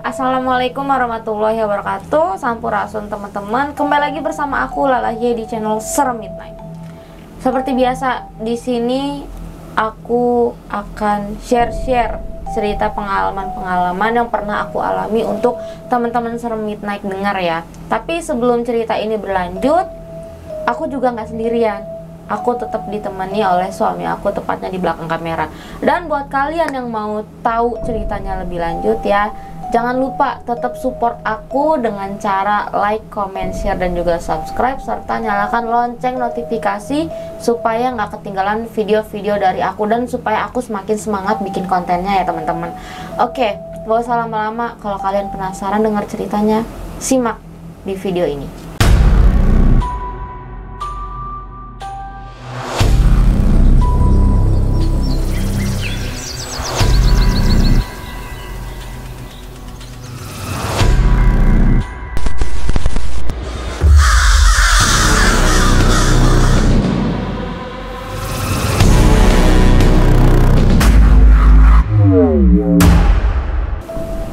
Assalamualaikum warahmatullahi wabarakatuh. Sampurasun teman-teman. Kembali lagi bersama aku Lala J di channel Serem Midnight. Seperti biasa, di sini aku akan share cerita pengalaman-pengalaman yang pernah aku alami untuk teman-teman Serem Midnight dengar ya. Tapi sebelum cerita ini berlanjut, aku juga nggak sendirian. Aku tetap ditemani oleh suami aku, tepatnya di belakang kamera. Dan buat kalian yang mau tahu ceritanya lebih lanjut ya, jangan lupa tetap support aku dengan cara like, comment, share, dan juga subscribe, serta nyalakan lonceng notifikasi supaya nggak ketinggalan video-video dari aku dan supaya aku semakin semangat bikin kontennya ya teman-teman. Oke, gak usah lama-lama. Kalau kalian penasaran dengar ceritanya, simak di video ini.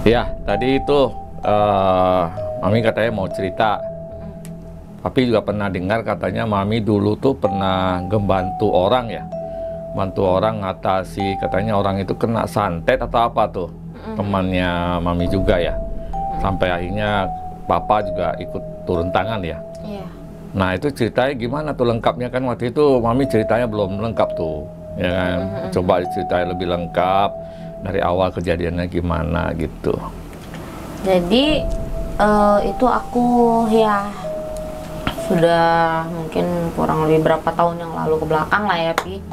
Ya, tadi itu Mami katanya mau cerita. Papi juga pernah dengar katanya Mami dulu tuh pernah ngebantu orang ya. Bantu orang ngatasi, katanya orang itu kena santet atau apa tuh. Temannya Mami juga ya. Sampai akhirnya Papa juga ikut turun tangan ya. Iya. Nah, itu ceritanya gimana tuh lengkapnya, kan waktu itu Mami ceritanya belum lengkap tuh. Ya kan? Coba diceritain lebih lengkap. Dari awal kejadiannya gimana gitu. Jadi itu aku ya sudah mungkin kurang lebih berapa tahun yang lalu ke belakang lah ya Pi.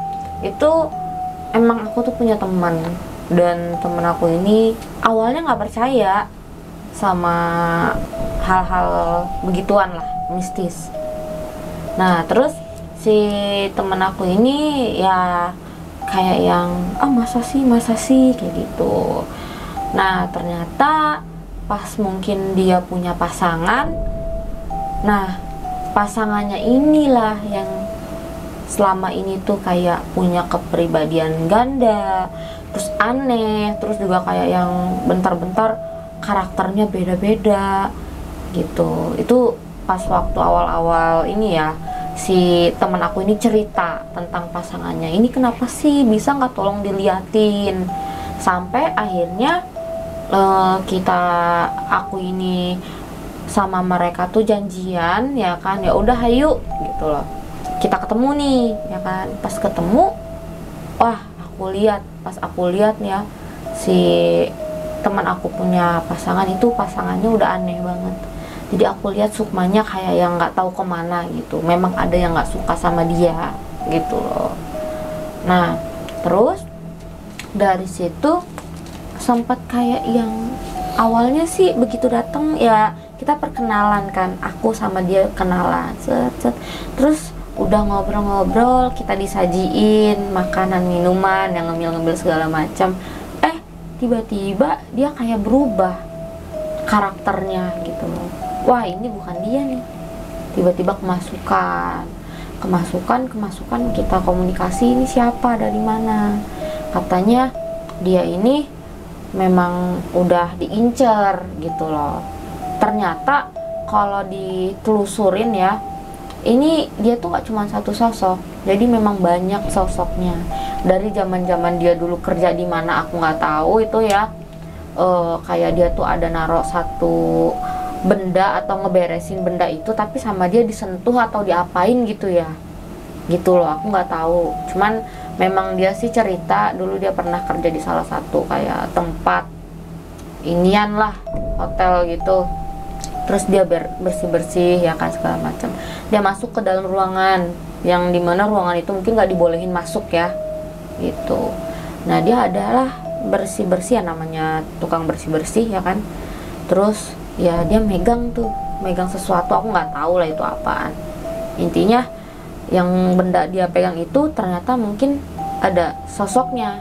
Itu emang aku tuh punya teman, dan temen aku ini awalnya nggak percaya sama hal-hal begituan lah, mistis. Nah terus si temen aku ini ya kayak yang masa sih kayak gitu. Nah ternyata pas mungkin dia punya pasangan, nah pasangannya inilah yang selama ini tuh kayak punya kepribadian ganda, terus aneh, terus juga kayak yang bentar-bentar karakternya beda-beda gitu. Itu pas waktu awal-awal ini ya, si teman aku ini cerita tentang pasangannya ini kenapa sih, bisa nggak tolong diliatin. Sampai akhirnya aku ini sama mereka tuh janjian ya kan, ya udah ayo gitu loh, kita ketemu nih ya kan. Pas ketemu, wah pas aku lihat ya, si teman aku punya pasangan itu pasangannya udah aneh banget. Jadi aku lihat sukmanya kayak yang nggak tahu kemana gitu. Memang ada yang nggak suka sama dia gitu loh. Nah terus dari situ sempat kayak yang awalnya sih begitu datang ya kita perkenalan kan, aku sama dia kenalan, terus udah ngobrol-ngobrol, kita disajiin makanan minuman yang ngemil-ngemil segala macam. Tiba-tiba dia kayak berubah karakternya gitu loh. Wah ini bukan dia nih. Tiba-tiba kemasukan kita komunikasi, ini siapa, dari mana. Katanya dia ini memang udah diincer gitu loh. Ternyata kalau ditelusurin ya, ini dia tuh gak cuma satu sosok. Jadi memang banyak sosoknya. Dari zaman dia dulu kerja di mana aku nggak tahu itu ya. Kayak dia tuh ada naruh satu benda atau ngeberesin benda itu, tapi sama dia disentuh atau diapain gitu ya, gitu loh, aku nggak tahu. Cuman memang dia sih cerita dulu dia pernah kerja di salah satu kayak tempat inian lah, hotel gitu. Terus dia bersih-bersih ya kan segala macam. Dia masuk ke dalam ruangan yang dimana ruangan itu mungkin nggak dibolehin masuk ya gitu. Nah dia adalah bersih-bersih ya, namanya tukang bersih-bersih ya kan. Terus ya dia megang sesuatu, aku nggak tahu lah itu apaan. Intinya yang benda dia pegang itu ternyata mungkin ada sosoknya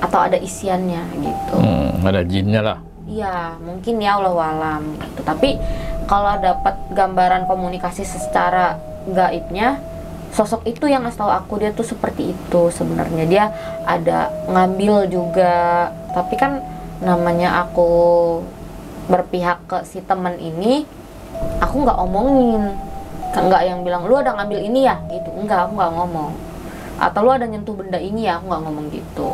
atau ada isiannya gitu. Ada jinnya lah. Iya mungkin ya, Allahualam gitu. Tapi kalau dapat gambaran komunikasi secara gaibnya, sosok itu yang ngasih tahu aku dia tuh seperti itu sebenarnya. Dia ada ngambil juga, tapi kan namanya aku berpihak ke si temen ini, aku nggak omongin, nggak yang bilang lu ada ngambil ini ya gitu, enggak, aku nggak ngomong. Atau lu ada nyentuh benda ini ya, aku nggak ngomong gitu.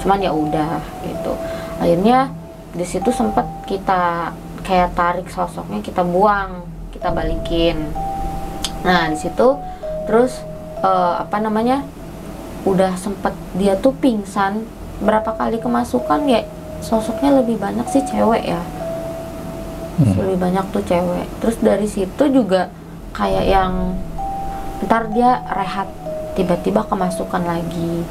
Cuman ya udah gitu. Akhirnya di situ sempet kita kayak tarik sosoknya, kita buang, kita balikin. Nah di situ terus udah sempet dia tuh pingsan berapa kali kemasukan ya, sosoknya lebih banyak sih cewek ya. Lebih banyak tuh cewek. Terus dari situ juga kayak yang ntar dia rehat, tiba-tiba kemasukan lagi.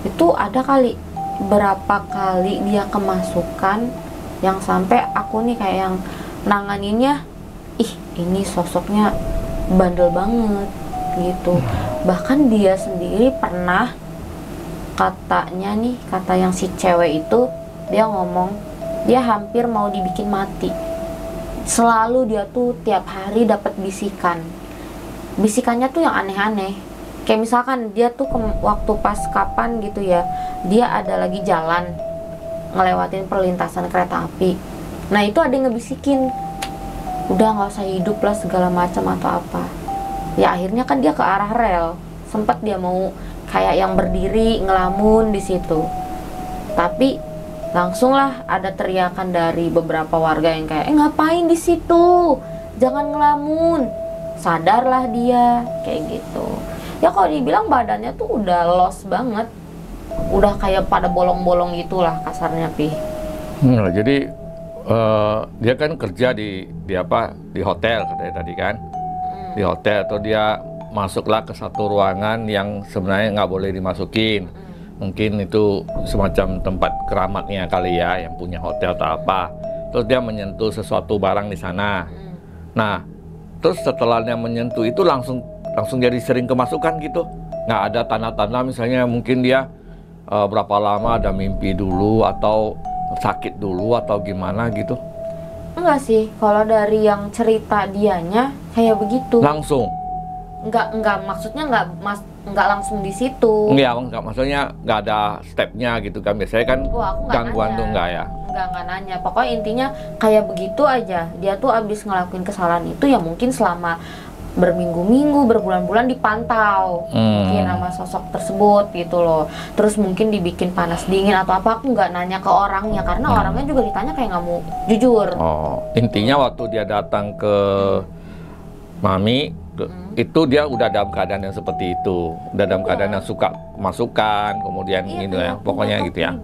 Itu ada kali berapa kali dia kemasukan yang sampai aku nih kayak yang nanganinnya, ih ini sosoknya bandel banget gitu. Bahkan dia sendiri pernah, katanya nih, kata yang si cewek itu, dia ngomong dia hampir mau dibikin mati. Selalu dia tuh tiap hari dapat bisikannya tuh yang aneh-aneh. Kayak misalkan dia tuh waktu pas kapan gitu ya, dia ada lagi jalan ngelewatin perlintasan kereta api. Nah itu ada yang ngebisikin, udah nggak usah hidup lah segala macam atau apa. Ya akhirnya kan dia ke arah rel, sempat dia mau kayak yang berdiri ngelamun di situ. Tapi langsung lah ada teriakan dari beberapa warga yang kayak, ngapain di situ, jangan ngelamun, sadarlah dia, kayak gitu. Ya kalau dibilang badannya tuh udah los banget, udah kayak pada bolong-bolong gitulah kasarnya Pi. Jadi dia kan kerja di hotel katanya tadi kan, di hotel, atau dia masuklah ke satu ruangan yang sebenarnya nggak boleh dimasukin. Mungkin itu semacam tempat keramatnya kali ya, yang punya hotel atau apa. Terus dia menyentuh sesuatu barang di sana. Nah, terus setelah dia menyentuh itu langsung jadi sering kemasukan gitu. Nggak ada tanda-tanda misalnya mungkin dia berapa lama ada mimpi dulu atau sakit dulu atau gimana gitu. Enggak sih, kalau dari yang cerita dianya kayak begitu. Langsung. Enggak maksudnya enggak langsung di situ. Enggak, maksudnya enggak ada stepnya gitu kan. Biasanya kan gangguan tuh enggak ya. Enggak nanya. Pokoknya intinya kayak begitu aja. Dia tuh abis ngelakuin kesalahan itu ya mungkin selama berminggu-minggu, berbulan-bulan dipantau mungkin sama sosok tersebut gitu loh. Terus mungkin dibikin panas dingin atau apa, aku nggak nanya ke orangnya karena orangnya juga ditanya kayak nggak mau jujur. Intinya waktu dia datang ke Mami itu dia udah dalam keadaan yang seperti itu, udah dalam keadaan yang suka masukan, kemudian gitu ya, pokoknya gitu ya.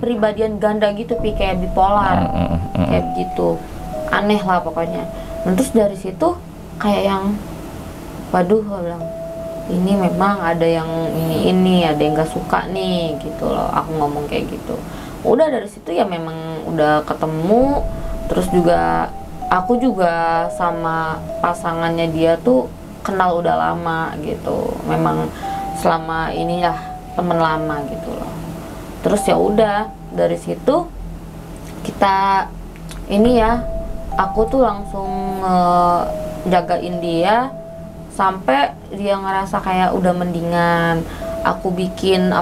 Pribadian ganda gitu Pi, kayak bipolar, kayak gitu, aneh lah pokoknya. Nah, terus dari situ kayak yang, waduh, gue bilang ini memang ada yang ini ada yang gak suka nih gitu loh, aku ngomong kayak gitu. Udah dari situ ya memang udah ketemu. Terus juga aku juga sama pasangannya dia tuh kenal udah lama gitu, memang selama inilah temen lama gitu loh. Terus ya udah dari situ kita ini ya, aku tuh langsung jagain dia sampai dia ngerasa kayak udah mendingan. Aku bikin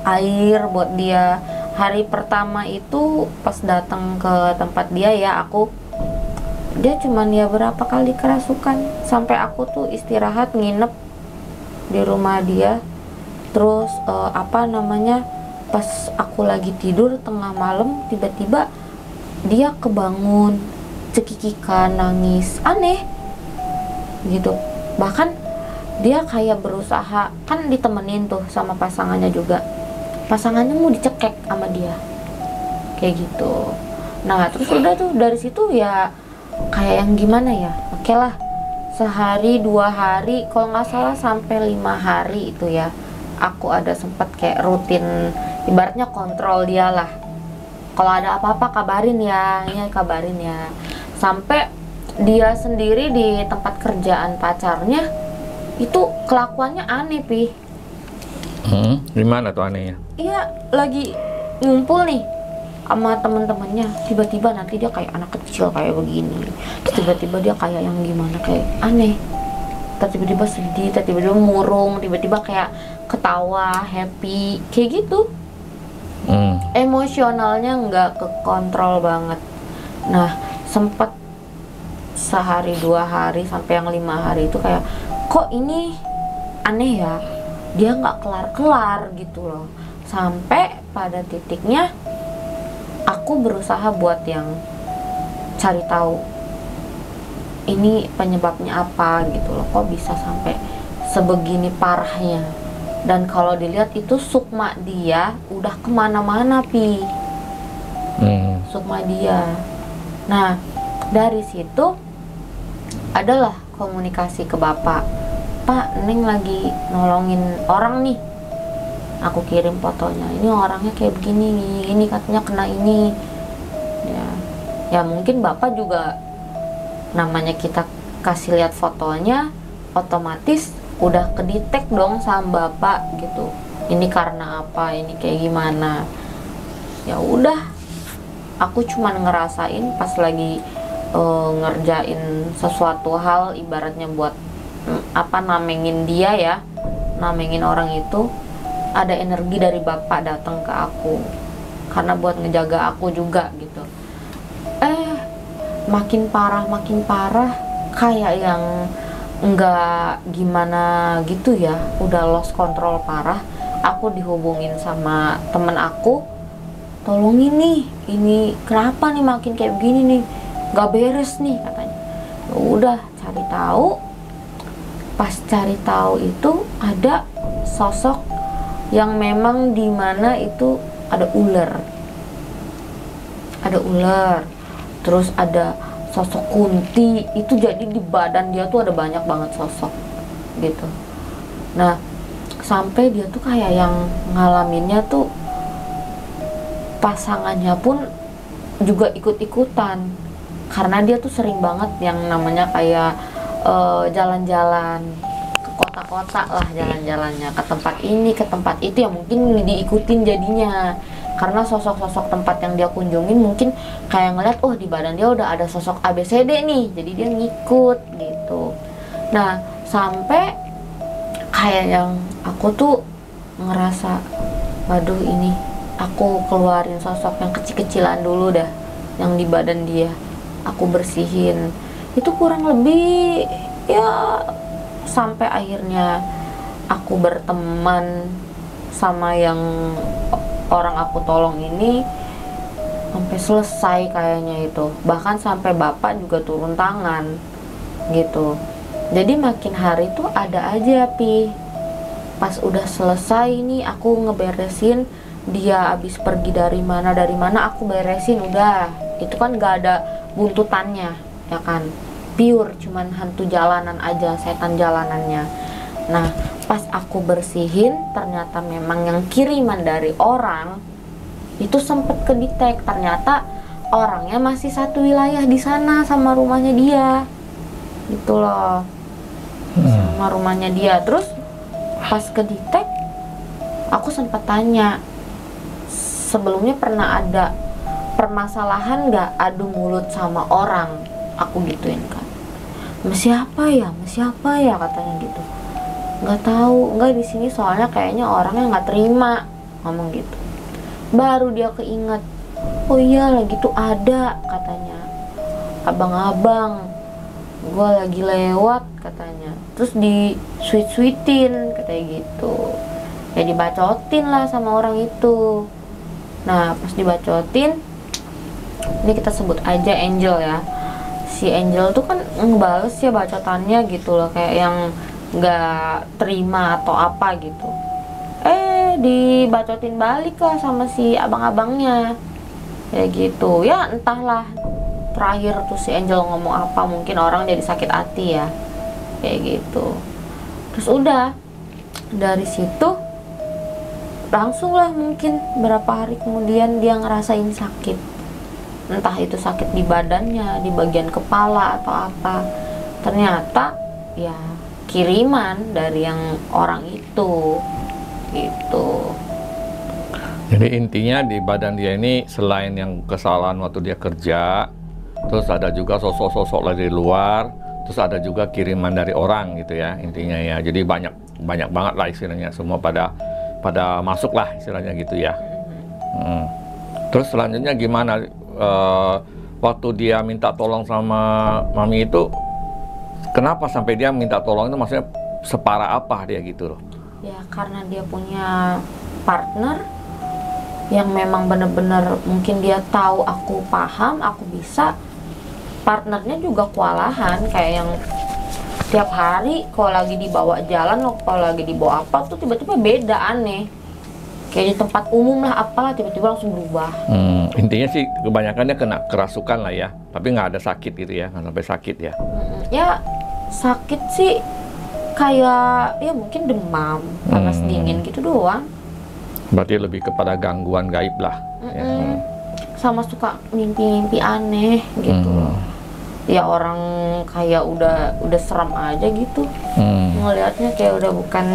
air buat dia. Hari pertama itu pas datang ke tempat dia ya, dia cuman ya berapa kali kerasukan sampai aku tuh istirahat nginep di rumah dia. Terus pas aku lagi tidur tengah malam tiba-tiba dia kebangun, cekikikan, nangis, aneh gitu. Bahkan dia kayak berusaha, kan ditemenin tuh sama pasangannya juga, pasangannya mau dicekek sama dia kayak gitu. Nah terus udah tuh dari situ ya kayak yang gimana ya, oke lah, sehari 2 hari kalau nggak salah sampai 5 hari itu ya, aku ada sempat kayak rutin ibaratnya kontrol dia lah. Kalau ada apa-apa kabarin ya, kabarin ya. Sampai dia sendiri di tempat kerjaan pacarnya itu kelakuannya aneh Pi. Gimana tuh anehnya? Iya, lagi ngumpul nih sama temen-temennya, tiba-tiba nanti dia kayak anak kecil kayak begini. Terus tiba-tiba dia kayak yang gimana, kayak aneh. Tiba-tiba sedih, tiba-tiba murung, tiba-tiba kayak ketawa, happy, kayak gitu. Emosionalnya nggak kekontrol banget. Nah, sempet sehari 2 hari sampai yang 5 hari itu kayak, kok ini aneh ya, dia nggak kelar-kelar gitu loh. Sampai pada titiknya aku berusaha buat yang cari tahu ini penyebabnya apa gitu loh, kok bisa sampai sebegini parahnya. Dan kalau dilihat itu sukma dia udah kemana-mana sukma dia. Nah, dari situ adalah komunikasi ke bapak. Pak, Neng lagi nolongin orang nih, aku kirim fotonya, ini orangnya kayak begini, ini katanya kena ini ya mungkin bapak juga, namanya kita kasih lihat fotonya, otomatis udah kedetek dong sama bapak gitu, ini karena apa, ini kayak gimana. Ya udah, aku cuman ngerasain pas lagi ngerjain sesuatu hal, ibaratnya buat namengin dia ya, namengin orang itu, ada energi dari bapak datang ke aku karena buat ngejaga aku juga gitu. Makin parah, kayak yang nggak gimana gitu ya, udah lost control parah. Aku dihubungin sama temen aku, tolongin nih, ini kenapa nih makin kayak begini nih, nggak beres nih katanya. Ya udah, cari tahu. Pas cari tahu itu ada sosok yang memang dimana itu ada ular, terus ada sosok kunti itu, jadi di badan dia tuh ada banyak banget sosok gitu. Nah, sampai dia tuh kayak yang ngalaminnya tuh pasangannya pun juga ikut-ikutan, karena dia tuh sering banget yang namanya kayak jalan-jalan ke kota-kota lah, jalan-jalannya ke tempat ini ke tempat itu, yang mungkin diikutin jadinya, karena sosok-sosok tempat yang dia kunjungin mungkin kayak ngeliat, oh di badan dia udah ada sosok ABCD nih, jadi dia ngikut gitu. Nah, sampai kayak yang aku tuh ngerasa, waduh ini aku keluarin sosok yang kecil-kecilan dulu dah, yang di badan dia aku bersihin. Itu kurang lebih ya sampai akhirnya aku berteman sama yang orang aku tolong ini sampai selesai kayaknya itu, bahkan sampai bapak juga turun tangan gitu. Jadi makin hari tuh ada aja pas udah selesai nih aku ngeberesin, dia abis pergi dari mana aku beresin, udah itu kan gak ada buntutannya ya kan, pure cuman hantu jalanan aja, setan jalanannya. Nah, pas aku bersihin ternyata memang yang kiriman dari orang itu sempet kedetek, ternyata orangnya masih satu wilayah di sana sama rumahnya dia gitu loh, sama rumahnya dia. Terus pas kedetek aku sempat tanya, sebelumnya pernah ada permasalahan nggak adu mulut sama orang, aku gituin kan. Siapa ya katanya gitu. Nggak tahu, nggak di sini soalnya kayaknya orangnya nggak terima, ngomong gitu. Baru dia keinget, oh iya lagi tuh ada katanya, abang-abang gue lagi lewat katanya, terus di sweet-sweetin katanya gitu. Ya dibacotin lah sama orang itu. Nah, pas dibacotin, ini kita sebut aja Angel ya, si Angel tuh kan ngebales ya bacotannya gitu loh, kayak yang nggak terima atau apa gitu. Dibacotin balik lah sama si abang-abangnya kayak gitu. Ya entahlah terakhir tuh si Angel ngomong apa, mungkin orang jadi sakit hati ya kayak gitu. Terus udah dari situ langsung lah, mungkin berapa hari kemudian dia ngerasain sakit, entah itu sakit di badannya, di bagian kepala atau apa. Ternyata ya kiriman dari yang orang itu gitu. Jadi intinya di badan dia ini selain yang kesalahan waktu dia kerja, terus ada juga sosok-sosok dari luar, terus ada juga kiriman dari orang gitu ya intinya ya. Jadi banyak banget lah istilahnya, semua pada masuk lah istilahnya gitu ya. Terus selanjutnya gimana? Waktu dia minta tolong sama Mami itu, kenapa sampai dia minta tolong itu, maksudnya separah apa dia gitu loh? Ya karena dia punya partner yang memang bener-bener mungkin dia tahu aku paham, aku bisa. Partnernya juga kewalahan, kayak yang tiap hari kalau lagi dibawa jalan loh, kalau lagi dibawa apa tuh tiba-tiba beda, aneh. Kayak di tempat umum lah apalah tiba-tiba langsung berubah. Intinya sih kebanyakannya kena kerasukan lah ya, tapi nggak ada sakit gitu ya, nggak sampai sakit ya. Ya sakit sih kayak ya mungkin demam, panas dingin gitu doang. Berarti lebih kepada gangguan gaib lah. Ya. Sama suka mimpi-mimpi aneh gitu loh. Ya orang kayak udah seram aja gitu. Ngelihatnya kayak udah bukan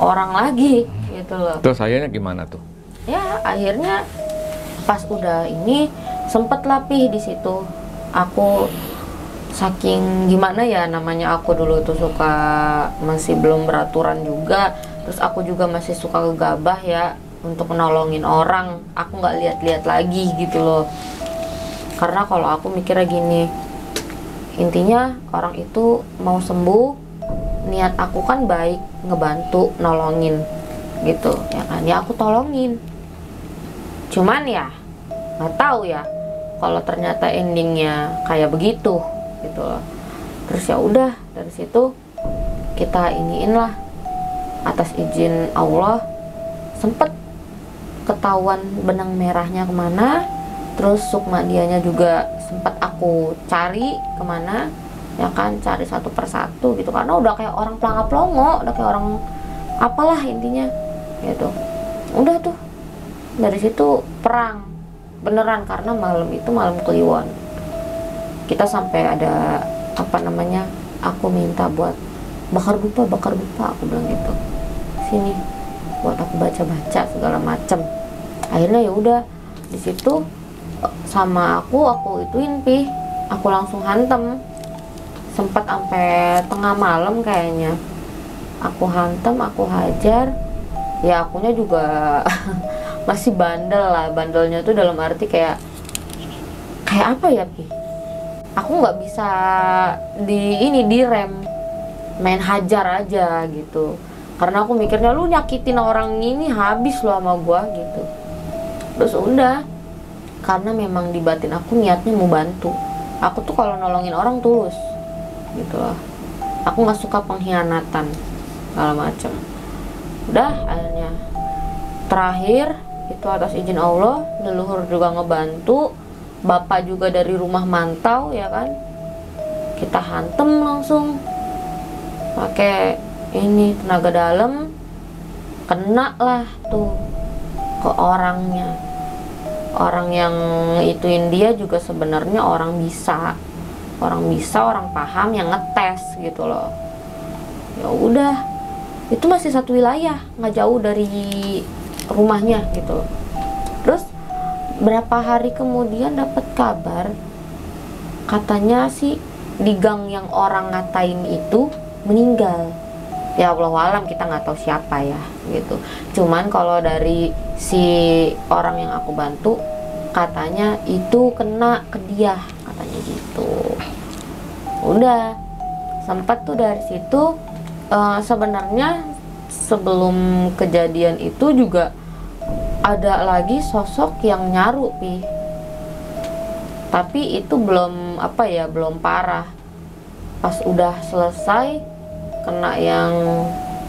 orang lagi gitu loh. Terus akhirnya gimana tuh? Ya akhirnya pas udah ini sempet lapih di situ. Aku saking gimana ya, namanya aku dulu tuh suka masih belum beraturan juga, terus aku juga masih suka gegabah ya untuk menolongin orang. Aku nggak lihat-lihat lagi gitu loh, karena kalau aku mikirnya gini, intinya orang itu mau sembuh, niat aku kan baik, ngebantu nolongin gitu ya kan, ya aku tolongin. Cuman ya nggak tahu ya kalau ternyata endingnya kayak begitu gitu loh. Terus ya udah dari situ kita iniin lah, atas izin Allah sempet ketahuan benang merahnya kemana, terus sukma dianya juga sempet aku cari kemana ya kan, cari satu persatu gitu, karena udah kayak orang pelanga-pelongo, udah kayak orang apalah intinya gitu. Udah tuh dari situ perang beneran, karena malam itu malam Kliwon. Kita sampai ada apa namanya, aku minta buat bakar dupa, aku bilang gitu, sini buat aku baca-baca segala macem. Akhirnya ya udah di situ sama aku ituin aku langsung hantem, sempat sampai tengah malam kayaknya aku hantem, aku hajar. Ya akunya juga masih bandel lah, bandelnya tuh dalam arti kayak apa ya aku nggak bisa direm, main hajar aja gitu, karena aku mikirnya lu nyakitin orang ini habis lo sama gua gitu. Terus udah, karena memang di batin aku niatnya mau bantu. Aku tuh kalau nolongin orang tulus gitu loh, aku nggak suka pengkhianatan segala macam. Udah akhirnya terakhir itu atas izin Allah, leluhur juga ngebantu, bapak juga dari rumah mantau ya kan, kita hantem langsung pakai ini tenaga dalam, kena lah tuh ke orangnya. Orang yang ituin dia juga sebenarnya orang bisa, orang paham yang ngetes gitu loh. Ya udah, itu masih satu wilayah, nggak jauh dari rumahnya gitu. Terus berapa hari kemudian dapat kabar, katanya sih di gang yang orang ngatain itu meninggal. Ya Allah alam, kita nggak tahu siapa ya gitu. Cuman kalau dari si orang yang aku bantu, katanya itu kena ke dia, katanya gitu. Udah sempat tuh dari situ. Sebenarnya sebelum kejadian itu juga ada lagi sosok yang nyaru tapi itu belum belum parah. Pas udah selesai kena yang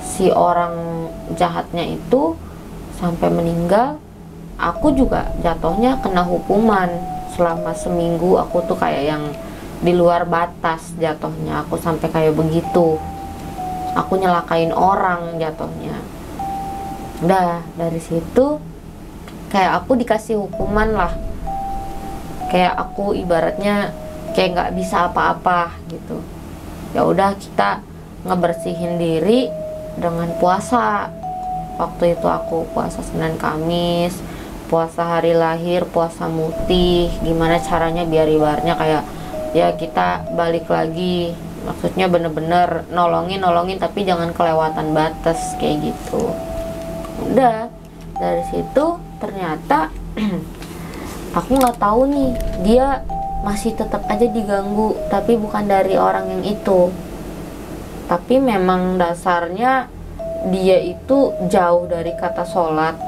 si orang jahatnya itu sampai meninggal, aku juga jatuhnya kena hukuman selama seminggu. Aku tuh kayak yang di luar batas jatuhnya, aku sampai kayak begitu, aku nyelakain orang jatuhnya. Udah dari situ kayak aku dikasih hukuman lah, kayak aku ibaratnya kayak nggak bisa apa-apa gitu. Ya udah, kita ngebersihin diri dengan puasa. Waktu itu aku puasa Senin Kamis, puasa hari lahir, puasa mutih. Gimana caranya biar ibaratnya kayak ya kita balik lagi, maksudnya bener-bener nolongin tapi jangan kelewatan batas kayak gitu. Udah dari situ ternyata aku nggak tahu nih, dia masih tetap aja diganggu, tapi bukan dari orang yang itu. Tapi memang dasarnya dia itu jauh dari kata sholat.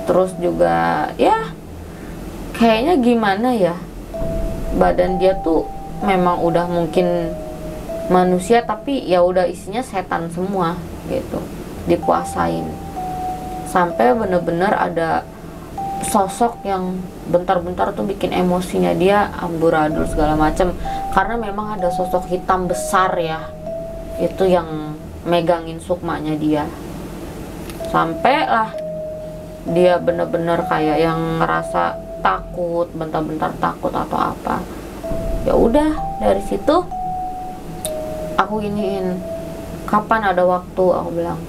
Terus juga ya kayaknya gimana ya, badan dia tuh memang udah mungkin manusia tapi ya udah isinya setan semua gitu, dikuasain. Sampai bener-bener ada sosok yang bentar-bentar tuh bikin emosinya dia amburadul segala macem, karena memang ada sosok hitam besar ya, itu yang megangin sukmanya dia. Sampai lah dia bener-bener kayak yang ngerasa takut, bentar-bentar takut atau apa. Ya udah, dari situ aku giniin, kapan ada waktu, aku bilang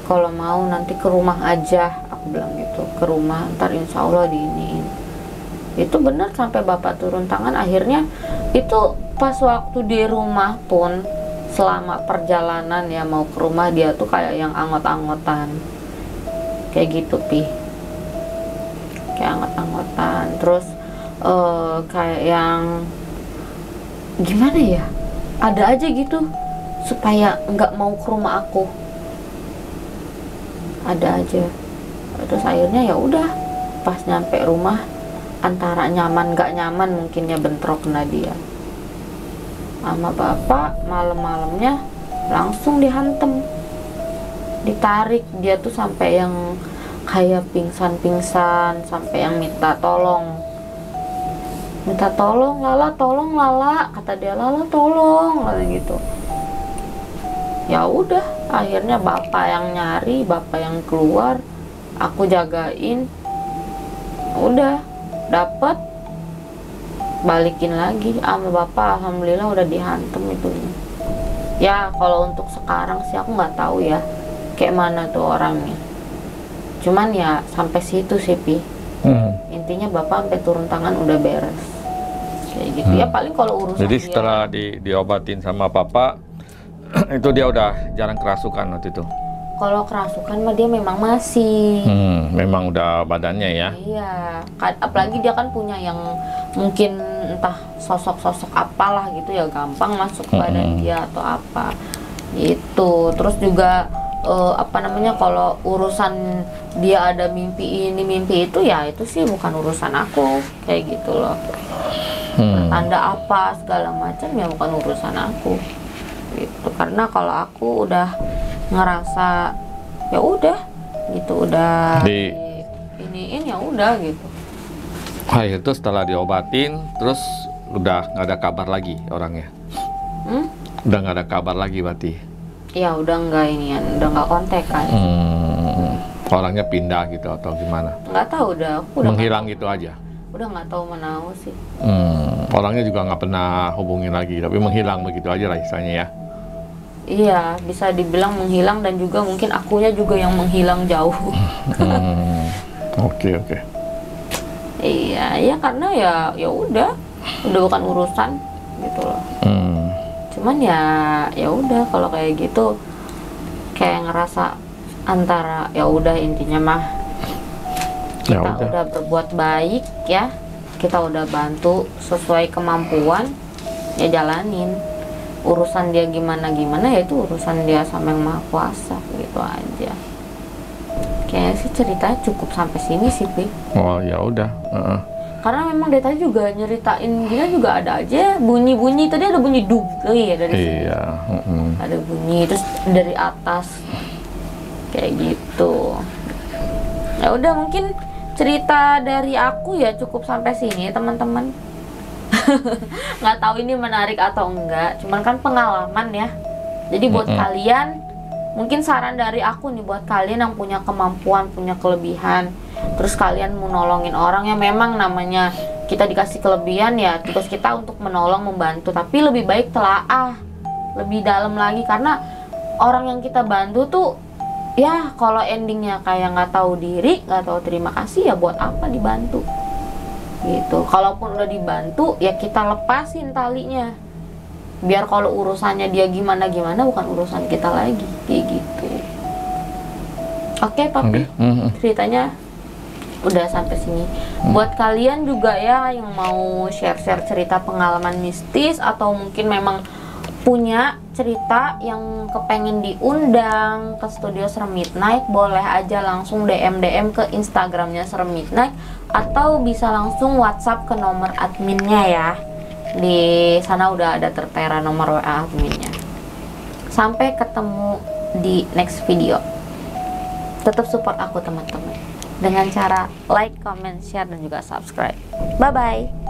kalau mau nanti ke rumah aja, aku bilang gitu, ke rumah ntar insya Allah diiniin. Itu benar, sampai bapak turun tangan. Akhirnya itu pas waktu di rumah pun, selama perjalanan ya mau ke rumah, dia tuh kayak yang anggot-anggotan kayak gitu Pi, kayak anggot-anggotan. Terus kayak yang gimana ya, ada aja gitu supaya nggak mau ke rumah aku, ada aja. Terus akhirnya ya udah, pas nyampe rumah antara nyaman nggak nyaman mungkinnya bentrok kena dia sama bapak. Malam-malamnya langsung dihantem, ditarik. Dia tuh sampai yang kayak pingsan-pingsan, sampai yang minta tolong, Lala tolong Lala, kata dia, Lala tolong, kayak gitu. Ya udah, akhirnya bapak yang nyari, bapak yang keluar, aku jagain. Udah dapet, balikin lagi sama bapak. Alhamdulillah udah dihantem itu. Ya kalau untuk sekarang sih aku nggak tahu ya kayak mana tuh orangnya, cuman ya sampai situ sih Pi. Intinya bapak sampai turun tangan udah beres kayak gitu. Ya paling kalau urusan jadi dia, setelah diobatin sama papa itu dia udah jarang kerasukan waktu itu. kalau kerasukan mah dia memang masih. Memang udah badannya ya. Iya, apalagi dia kan punya yang mungkin entah sosok-sosok apalah gitu ya, gampang masuk ke badan dia atau apa gitu. Terus juga apa namanya, kalau urusan dia ada mimpi ini mimpi itu, ya itu sih bukan urusan aku kayak gitu loh. Tanda apa segala macam ya bukan urusan aku gitu. Karena kalau aku udah ngerasa ya udah gitu, udah iniin ya udah gitu. Itu setelah diobatin terus udah nggak ada kabar lagi orangnya. Udah nggak ada kabar lagi berarti. Ya udah nggak inian, udah nggak kontak kan. Orangnya pindah gitu atau gimana? Nggak tahu, aku udah menghilang gitu aja. Udah nggak tahu menau sih. Orangnya juga nggak pernah hubungin lagi, tapi menghilang begitu aja lah istilahnya ya. Iya, bisa dibilang menghilang, dan juga mungkin akunya juga yang menghilang jauh. Oke. Iya, ya karena ya udah bukan urusan gitu loh. Cuman ya udah, kalau kayak gitu kayak ngerasa antara ya udah, intinya mah kita udah berbuat baik ya, kita udah bantu sesuai kemampuan, ya jalanin. Urusan dia gimana ya itu urusan dia sama yang Maha Kuasa, gitu aja. Kayaknya sih ceritanya cukup sampai sini sih Pi. Oh ya udah. Karena memang dia tadi juga nyeritain gila juga ada aja bunyi-bunyi, tadi ada bunyi dub ya dari sini. Iya. Ada bunyi, terus dari atas kayak gitu. Ya udah, mungkin cerita dari aku ya cukup sampai sini teman-teman. Nggak tahu ini menarik atau enggak, cuman kan pengalaman ya. Jadi buat kalian, mungkin saran dari aku nih buat kalian yang punya kemampuan, punya kelebihan, terus kalian mau nolongin orang, ya memang namanya kita dikasih kelebihan ya tugas kita untuk menolong, membantu, tapi lebih baik telaah lebih dalam lagi, karena orang yang kita bantu tuh ya kalau endingnya kayak nggak tahu diri, nggak tahu terima kasih, ya buat apa dibantu gitu. Kalaupun udah dibantu ya kita lepasin talinya, biar kalau urusannya dia gimana bukan urusan kita lagi kayak gitu. Oke, Papi, ceritanya udah sampai sini. Buat kalian juga ya yang mau share-share cerita pengalaman mistis atau mungkin memang punya cerita yang kepengen diundang ke studio Serem Midnight, boleh aja langsung DM ke Instagramnya Serem Midnight atau bisa langsung WhatsApp ke nomor adminnya ya. Di sana udah ada tertera nomor WA adminnya. Sampai ketemu di next video. Tetap support aku teman-teman dengan cara like, comment, share, dan juga subscribe. Bye bye.